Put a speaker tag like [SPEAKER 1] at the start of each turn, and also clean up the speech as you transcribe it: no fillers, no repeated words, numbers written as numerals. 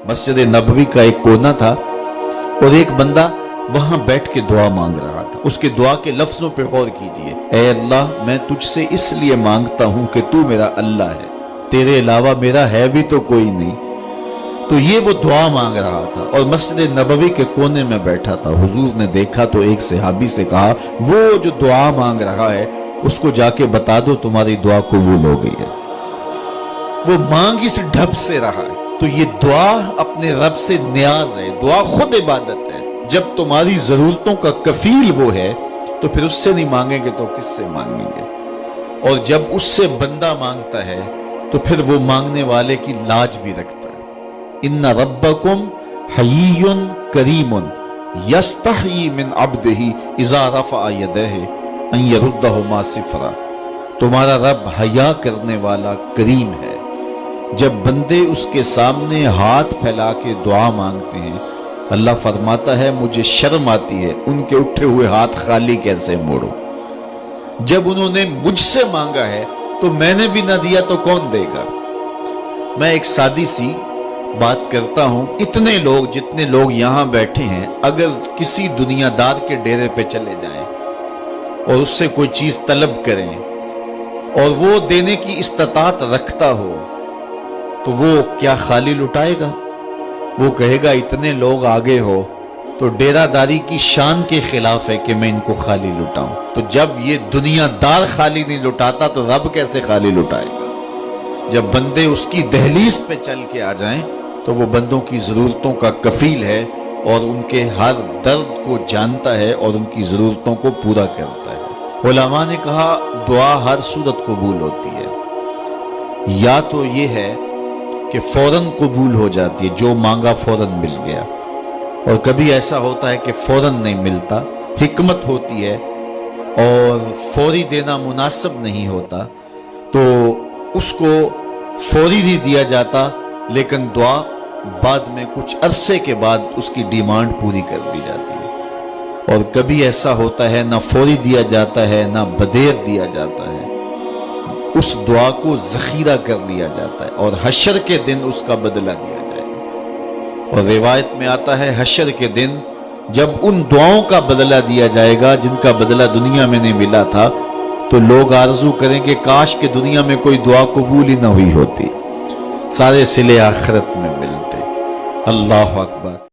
[SPEAKER 1] मस्जिद नबवी का एक कोना था और एक बंदा वहां बैठ के दुआ मांग रहा था। उसके दुआ के लफ्जों पे गौर कीजिए, ऐ अल्लाह मैं तुझसे इसलिए मांगता हूं कि तू मेरा अल्लाह है, तेरे अलावा मेरा है भी तो कोई नहीं। तो ये वो दुआ मांग रहा था और मस्जिद नबवी के कोने में बैठा था। हुजूर ने देखा तो एक सहाबी से कहा, वो जो दुआ मांग रहा है उसको जाके बता दो तुम्हारी दुआ कबूल हो गई है। वो मांग इस ढब से रहा है। तो ये दुआ अपने रब से न्याज है, दुआ खुद इबादत है। जब तुम्हारी जरूरतों का कफील वो है तो फिर उससे नहीं मांगेंगे तो किससे मांगेंगे। और जब उससे बंदा मांगता है तो फिर वो मांगने वाले की लाज भी रखता है। इन्ना रब्बकुम हय्युन करीमुन यस्तही मिन अब्दिही इज़ा रफ़अ यदैहि अन यरुद्दहुमा सिफ़रा। तुम्हारा रब हया करने वाला करीम है। जब बंदे उसके सामने हाथ फैला के दुआ मांगते हैं, अल्लाह फरमाता है मुझे शर्म आती है उनके उठे हुए हाथ खाली कैसे मोड़ो। जब उन्होंने मुझसे मांगा है तो मैंने भी ना दिया तो कौन देगा। मैं एक सादी सी बात करता हूं, इतने लोग जितने लोग यहां बैठे हैं, अगर किसी दुनियादार के डेरे पे चले जाएं और उससे कोई चीज तलब करें और वो देने की इस्तात रखता हो तो वो क्या खाली लुटाएगा? वो कहेगा इतने लोग आगे हो तो डेरादारी की शान के खिलाफ है कि मैं इनको खाली लुटाऊं। तो जब ये दुनियादार खाली नहीं लुटाता तो रब कैसे खाली लुटाएगा। जब बंदे उसकी दहलीज पे चल के आ जाएं तो वो बंदों की जरूरतों का कफील है और उनके हर दर्द को जानता है और उनकी जरूरतों को पूरा करता है। उलमा ने कहा दुआ हर सूरत कबूल होती है। या तो ये है कि फौरन कबूल हो जाती है, जो मांगा फौरन मिल गया, और कभी ऐसा होता है कि फौरन नहीं मिलता, हिकमत होती है और फौरी देना मुनासिब नहीं होता तो उसको फौरी नहीं दिया जाता, लेकिन दुआ बाद में कुछ अरसे के बाद उसकी डिमांड पूरी कर दी जाती है। और कभी ऐसा होता है ना फौरी दिया जाता है ना बदेर दिया जाता है, उस दुआ को जखीरा कर लिया जाता है और हशर के दिन उसका बदला दिया जाएगा। और रिवायत में आता है हशर के दिन जब उन दुआओं का बदला दिया जाएगा जिनका बदला दुनिया में नहीं मिला था, तो लोग आरजू करेंगे काश के दुनिया में कोई दुआ कबूल ही ना हुई होती, सारे सिले आखिरत में मिलते। अल्लाह अकबर।